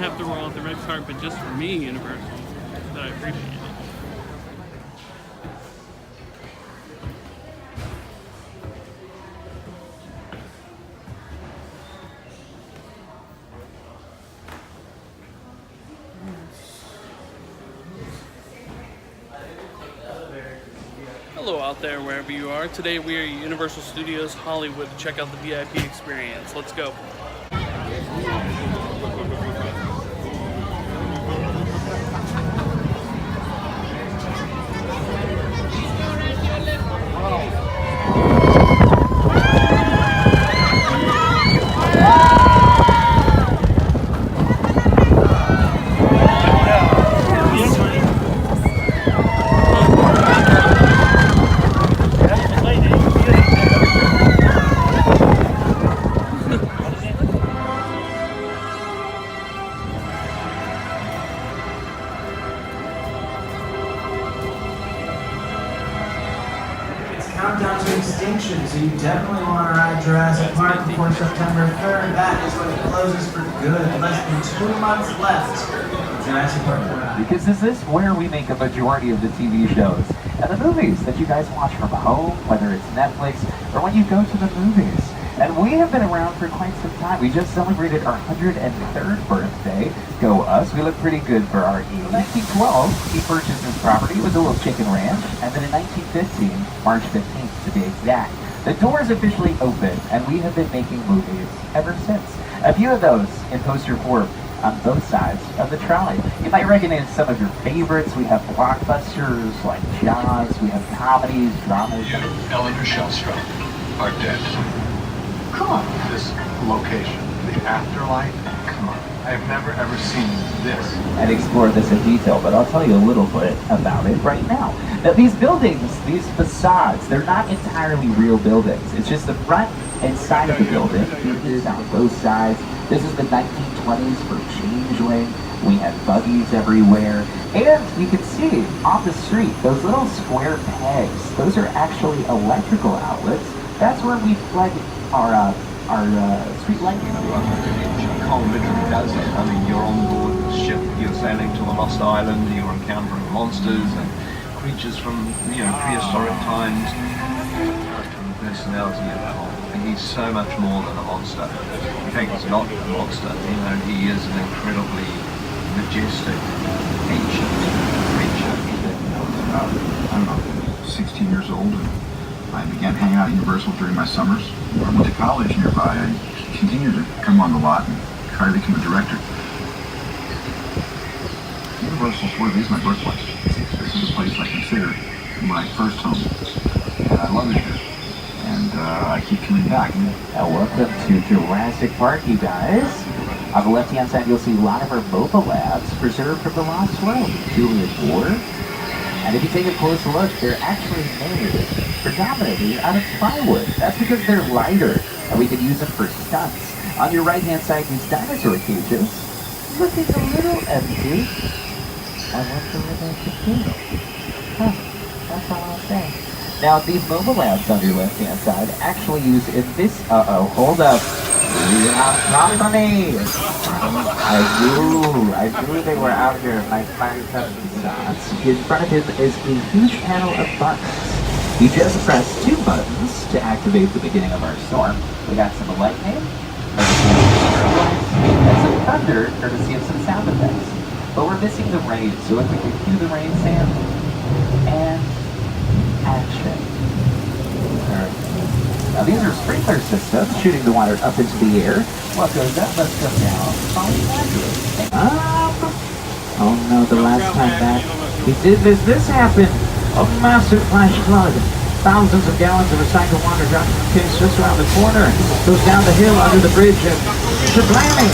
have to roll out the red carpet just for me, Universal, that I appreciate it. Hello out there, wherever you are. Today we are at Universal Studios Hollywood to check out the VIP experience. Let's go. Countdown to extinction, so you definitely want to ride Jurassic Park before September 3rd. That is when it closes for good. Less than 2 months left. Jurassic Park. Because this is where we make a majority of the TV shows and the movies that you guys watch from home, whether it's Netflix or when you go to the movies. And we have been around for quite some time. We just celebrated our 103rd birthday. Go us. We look pretty good for our age. In 1912, he purchased this property. It was a little chicken ranch. And then in 1915, March 15th to be exact, the doors officially opened, and we have been making movies ever since. A few of those in poster form on both sides of the trolley. You might recognize some of your favorites. We have blockbusters like Jaws. We have comedies, dramas. You, Eleanor Shellstrom, are dead. Cool. This location, the afterlife, come on. I've never ever seen this. And explore this in detail, but I'll tell you a little bit about it right now. Now, these buildings, these facades, they're not entirely real buildings. It's just the front and side of the building. It is on both sides. This is the 1920s for Changeling. We had buggies everywhere. And you can see on the street, those little square pegs, those are actually electrical outlets. That's where we plug our street lighting. Carl literally does it. I mean, you're on board the ship, you're sailing to a lost island, you're encountering monsters and creatures from, prehistoric times. Character and personality of Carl. And he's so much more than a monster. In fact, he's not a monster. He is an incredibly majestic, ancient creature. I'm about 16 years old, and I began hanging out at Universal during my summers. When I went to college nearby, I continued to come on the lot and try to become a director. Universal sort of is my birthplace. This is a place I consider my first home, and I love it here. And I keep coming back. Now, welcome to Jurassic Park, you guys. On the left-hand side, you'll see a lot of our mobile labs preserved from the Lost World. Julian Ward. And if you take a closer look, they're actually made predominantly out of plywood. That's because they're lighter, and we can use them for stunts. On your right-hand side, these dinosaur cages, looking a little empty. I wonder where they could be. Huh, that's all I'll say. Now, these mobile labs on your left-hand side actually use in this... hold up. We have company! I knew they were out here, my fine sons. In front of him is a huge panel of buttons. You just press 2 buttons to activate the beginning of our storm. We got some lightning, and some thunder, courtesy of some sound effects. But we're missing the rain, so if we could cue the rain sound, and action. Now these are sprinkler systems shooting the water up into the air. What goes up must come down. Oh no, the last time back we did this happened. A massive flash flood. Thousands of gallons of recycled water dropped from the pits just around the corner. Goes down the hill under the bridge and Shablami!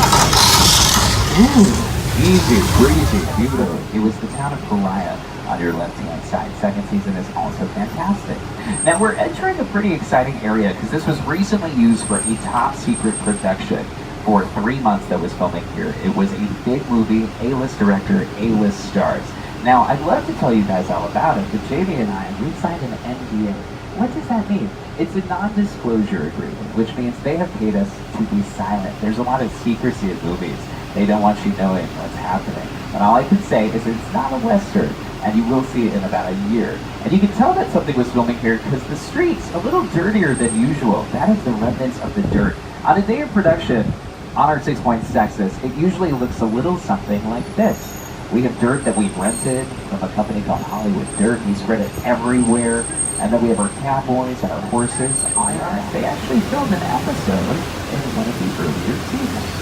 Ooh, easy, breezy, beautiful. It was the town of Goliath on your left-hand side. Second season is also fantastic. Now we're entering a pretty exciting area because this was recently used for a top-secret production for 3 months that was filming here. It was a big movie, A-list director, A-list stars. Now, I'd love to tell you guys all about it, but JV and I, we signed an NDA. What does that mean? It's a non-disclosure agreement, which means they have paid us to be silent. There's a lot of secrecy in movies They don't want you knowing what's happening. And all I can say is it's not a Western, and you will see it in about a year. And you can tell that something was filming here because the streets, a little dirtier than usual. That is the remnants of the dirt. On a day of production on our 6 Points, Texas, it usually looks a little something like this. We have dirt that we've rented from a company called Hollywood Dirt. We spread it everywhere. And then we have our cowboys and our horses. Oh yes, they actually filmed an episode in one of the earlier seasons.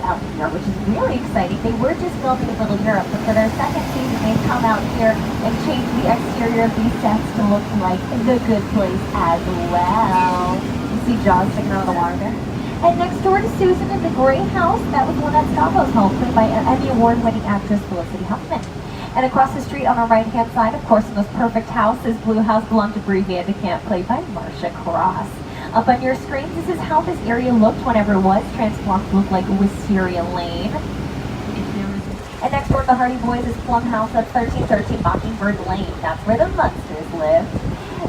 Out here, which is really exciting. They were just filming in Little Europe, but for their second season, they've come out here and changed the exterior of these sets to look like The Good Place as well. You see Jaws sticking out of the water there? And next door to Susan in the Gray House, that was Lynette Scavo's home, played by Emmy Award-winning actress Felicity Huffman. And across the street on our right-hand side, of course, in this perfect house, is Blue House belonged to Brie Vandekamp, played by Marcia Cross. Up on your screens, this is how this area looked whenever it was transformed to look like Wisteria Lane. And next door to the Hardy Boys is Plum House, that's 1313 Mockingbird Lane. That's where the Munsters live.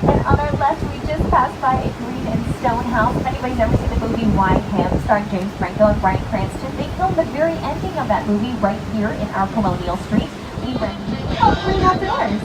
And on our left, we just passed by a green and stone house. If anybody's ever seen the movie Wide Ham, starring James Franco and Bryan Cranston, they filmed the very ending of that movie right here in our Colonial Street. We went green outdoors.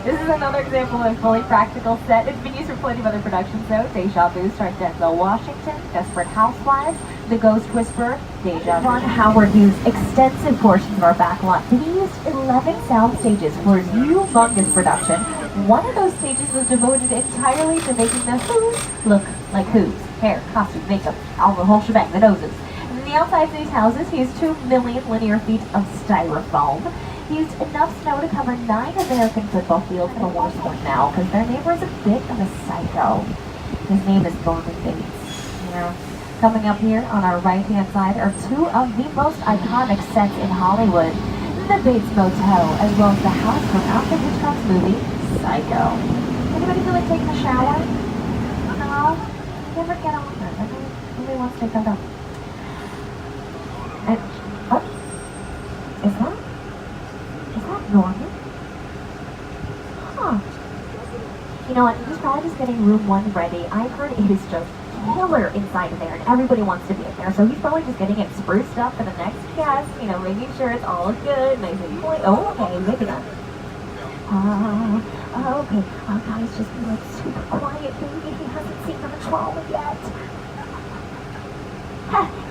This is another example of a fully practical set. It's been used for plenty of other productions though. Deja Vu starring Denzel Washington, Desperate Housewives, The Ghost Whisperer, Deja Vu. Ron Howard used extensive portions of our backlot. He used 11 sound stages for his humongous production. One of those stages was devoted entirely to making the Who's look like Who's. Hair, costume, makeup, all the whole shebang, the noses. And in the outsides of these houses, he used 2 million linear feet of styrofoam. He used enough snow to cover 9 American football fields in a war zone now, because their neighbor is a bit of a psycho. His name is Norman Bates. Yeah. Coming up here on our right-hand side are 2 of the most iconic sets in Hollywood. The Bates Motel, as well as the house from Alfred Hitchcock's movie, Psycho. Anybody feel like taking a shower? No? Never get on with it. Nobody wants to take that up. And, what? Is that Norman? Huh. You know what, he's probably just getting room 1 ready. I've heard it is just killer inside of there and everybody wants to be in there. So he's probably just getting it spruced up for the next guest, you know, making sure it's all good, nice and clean. Oh, okay, maybe not. Okay. Guys, just be like super quiet, baby. He hasn't seen the trauma yet.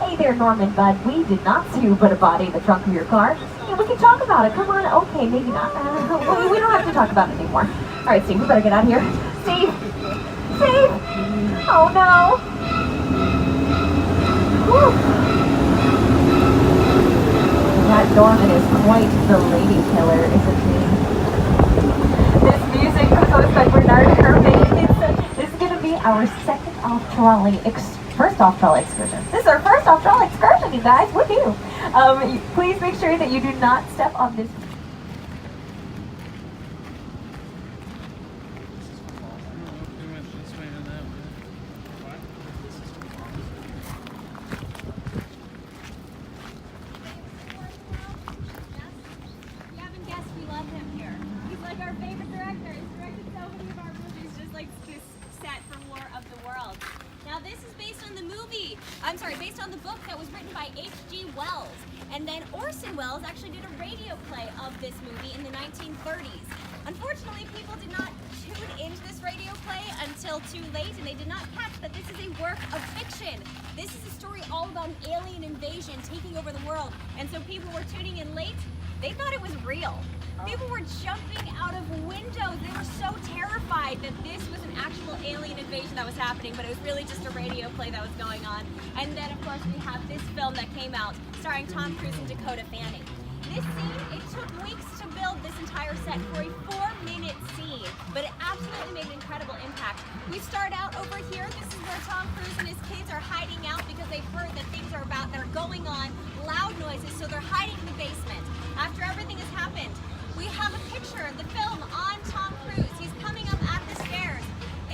Hey there, Norman Bud. We did not see you put a body in the trunk of your car. Yeah, we can talk about it. Come on. Okay, maybe not. We don't have to talk about it anymore. All right, Steve, we better get out of here. Steve! Steve! Oh, no. Whew. That Norman is quite the lady killer, isn't he? This music comes on by Bernard Herrmann. This is going to be our second off-trolley first off-trolley excursion. This is our first off-trolley excursion, you guys. Woohoo! Please make sure that you do not step on this. Now this is based on the movie, based on the book that was written by H.G. Wells. And then Orson Welles actually did a radio play of this movie in the 1930s. Unfortunately, people did not tune into this radio play until too late, and they did not catch that this is a work of fiction. This is a story all about an alien invasion taking over the world. And so people were tuning in late. They thought it was real. People were jumping out of windows. They were so terrified that this was an actual alien invasion that was happening, but it was really just a radio play that was going on. And then, of course, we have this film that came out starring Tom Cruise and Dakota Fanning. This scene, it took weeks to build this entire set for a 4-minute scene, but it absolutely made an incredible impact. We start out over here. This is where Tom Cruise and his kids are hiding out because they've heard that things are going on, loud noises, so they're hiding in the basement. After everything has happened, we have a picture of the film on Tom Cruise. He's coming up at the stairs.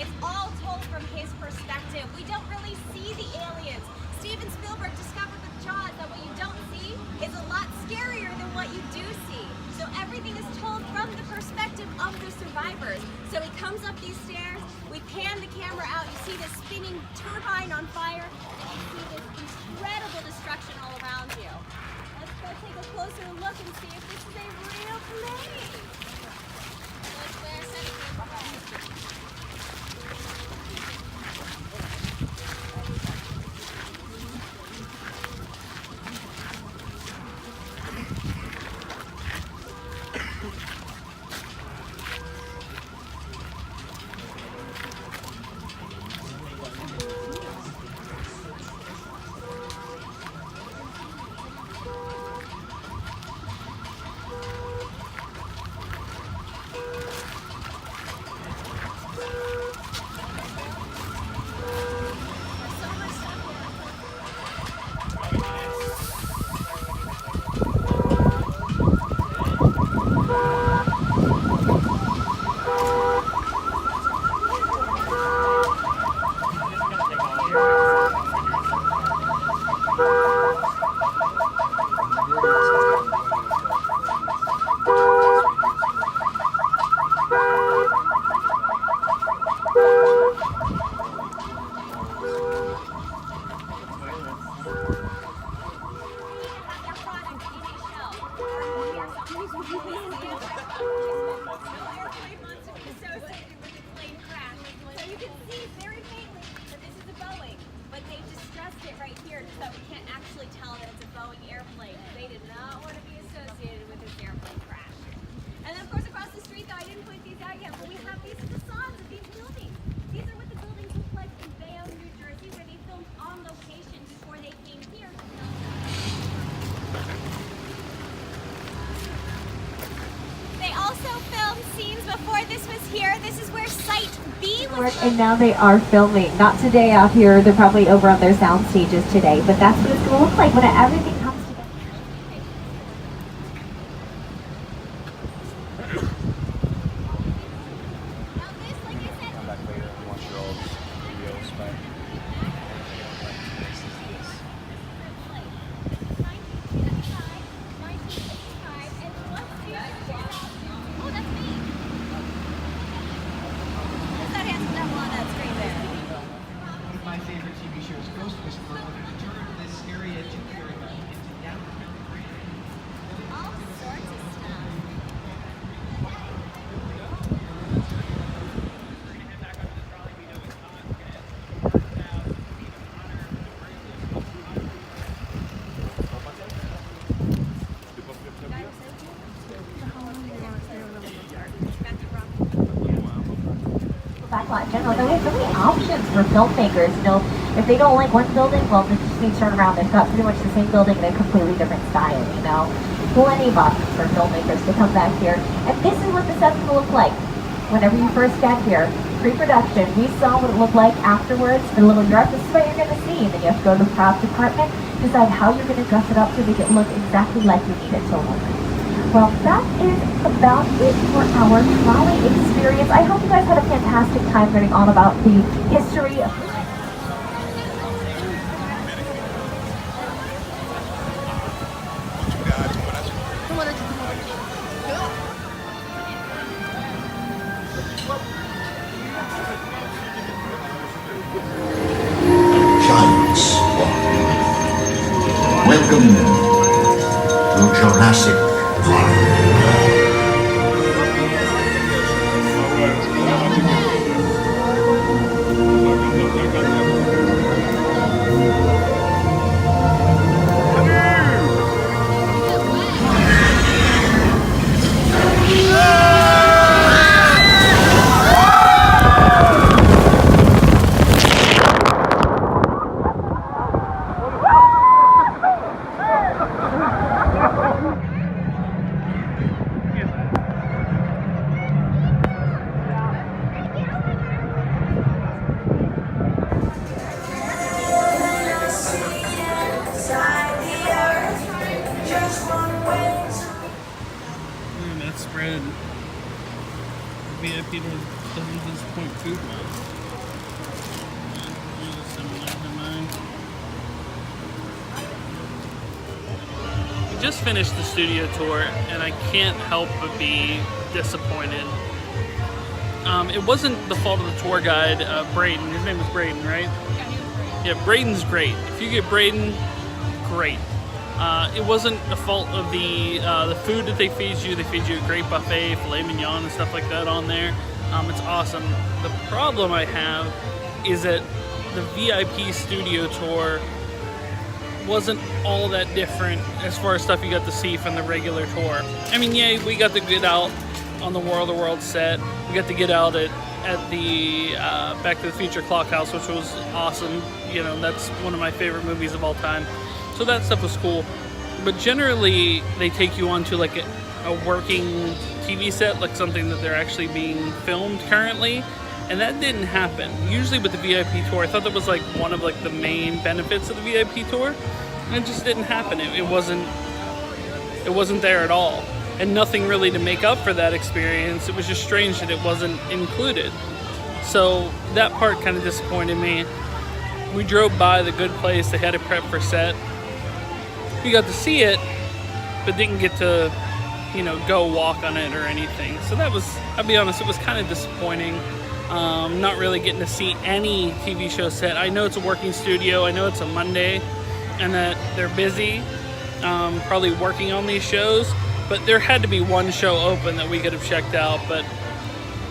It's all told from his perspective. We don't really see the aliens. Steven Spielberg discovered with Jaws that what you don't see is a lot scarier than what you do see. So everything is told from the perspective of the survivors. So he comes up these stairs, we pan the camera out, you see this spinning turbine on fire, and you see this incredible destruction all around you. Let's go take a closer look and see if this is a real plane. Let's wear And now they are filming. Not today out here. They're probably over on their sound stages today. But that's what it's going to look like when everything comes together. Backlot in general, there are so many options for filmmakers. You know, if they don't like one building, well, they just need to turn around. They've got pretty much the same building in a completely different style, you know. Plenty of options for filmmakers to come back here. And this is what the set's going to look like. Whenever you first get here, pre-production, we saw what it looked like afterwards. A little rough, this is what you're going to see. And then you have to go to the craft department, decide how you're going to dress it up to make it look exactly like you need it to look. Well, that is about it for our trolley experience. I hope you guys had a fantastic time learning all about the history of Welcome to Jurassic Park. That spread. VIP doesn't disappoint food-wise. We just finished the studio tour, and I can't help but be disappointed. It wasn't the fault of the tour guide, Braden. His name was Braden, right? Yeah, Braden's great. If you get Braden, great. It wasn't the fault of the food that they feed you. They feed you a great buffet, filet mignon and stuff like that on there. It's awesome. The problem I have is that the VIP studio tour wasn't all that different as far as stuff you got to see from the regular tour. I mean, yeah, we got to get out on the War of the Worlds set. We got to get out at the Back to the Future Clock House, which was awesome. You know, that's one of my favorite movies of all time. So that stuff was cool. But generally, they take you onto like a working TV set, like something that they're actually being filmed currently. And that didn't happen. Usually with the VIP tour, I thought that was like one of like the main benefits of the VIP tour. And it just didn't happen. It wasn't there at all. And nothing really to make up for that experience. It was just strange that it wasn't included. So that part kind of disappointed me. We drove by the good place. They had it prepped for set. We got to see it, but didn't get to, you know, go walk on it or anything. So that was, I'll be honest, it was kind of disappointing. Not really getting to see any TV show set. I know it's a working studio. I know it's a Monday and that they're busy, probably working on these shows, but there had to be one show open that we could have checked out. But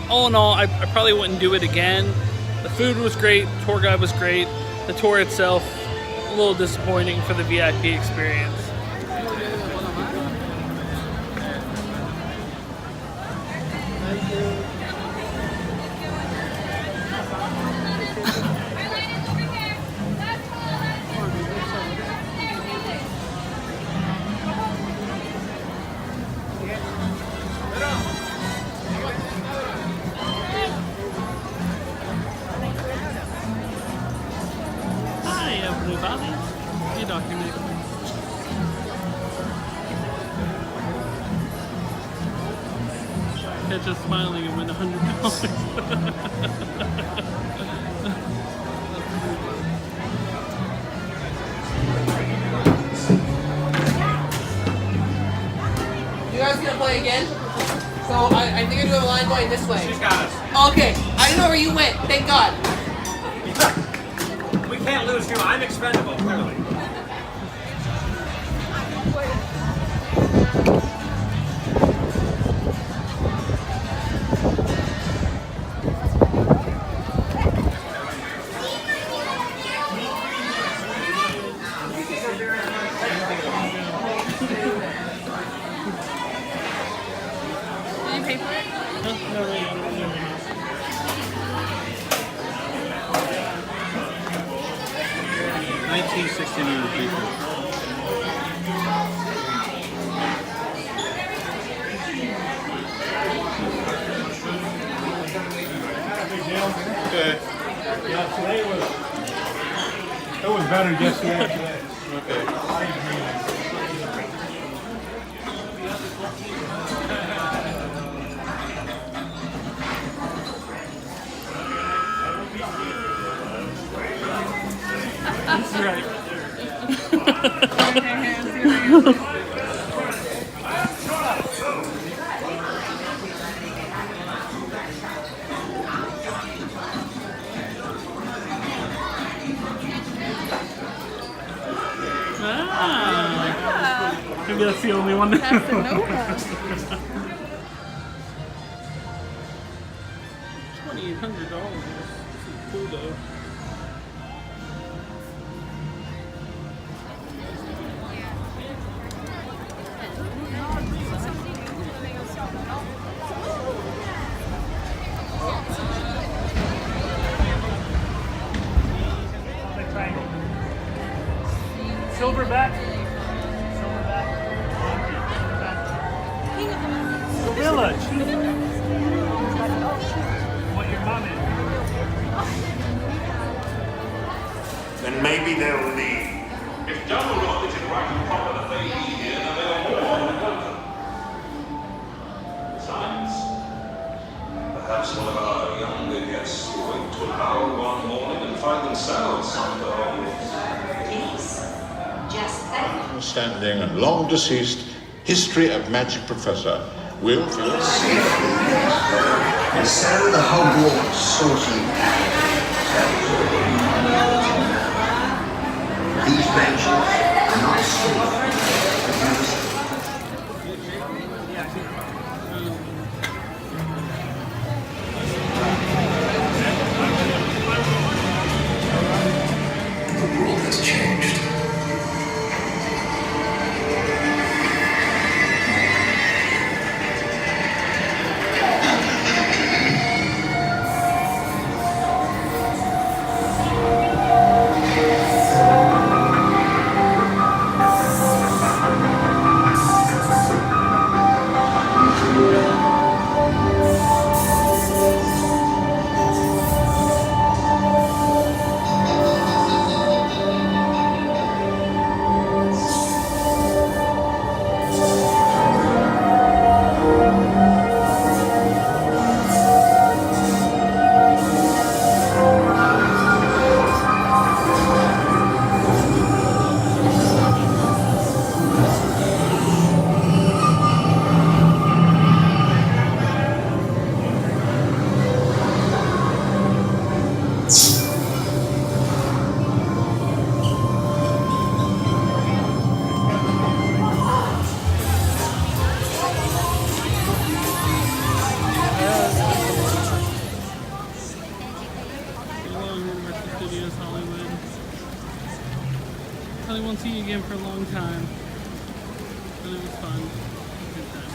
all in all, I probably wouldn't do it again. The food was great. The tour guide was great. The tour itself, a little disappointing for the VIP experience. Hi, everybody. Hey, Dr. Nick. Catch us smiling and win $100. You guys gonna play again? So I think I do have a line going this way. She's got us. Okay, I didn't know where you went. Thank God. We can't lose you. I'm expendable, clearly. Did you pay for it? No. 1969 people. Okay. Yeah, today it was better yesterday than today. Okay. That's right. Ah. Maybe that's the only one. Casanova. $2,800. This is cool though. Silverback. The village. What your mom is. Then maybe they'll leave. If Dumbledore did it right and proper that they be here, then they'll more than welcome. Besides, perhaps one of our younger guests will wake to an hour one morning and find themselves on the home. Standing and long deceased history of magic professor Will Phillips. And so the Hogwarts sorting these benches are not safe. The world has changed. Probably won't see you again for a long time. But it was fun. Good time.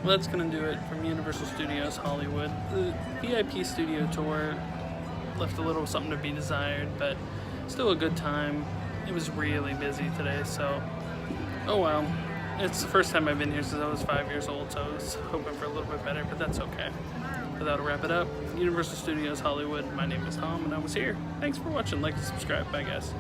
Well, that's gonna do it from Universal Studios Hollywood. The VIP studio tour left a little something to be desired, but still a good time. It was really busy today, so oh well. It's the first time I've been here since I was 5 years old, so I was hoping for a little bit better, but that's okay. But that'll wrap it up. Universal Studios Hollywood. My name is Tom, and I was here. Thanks for watching. Like and subscribe. Bye, guys.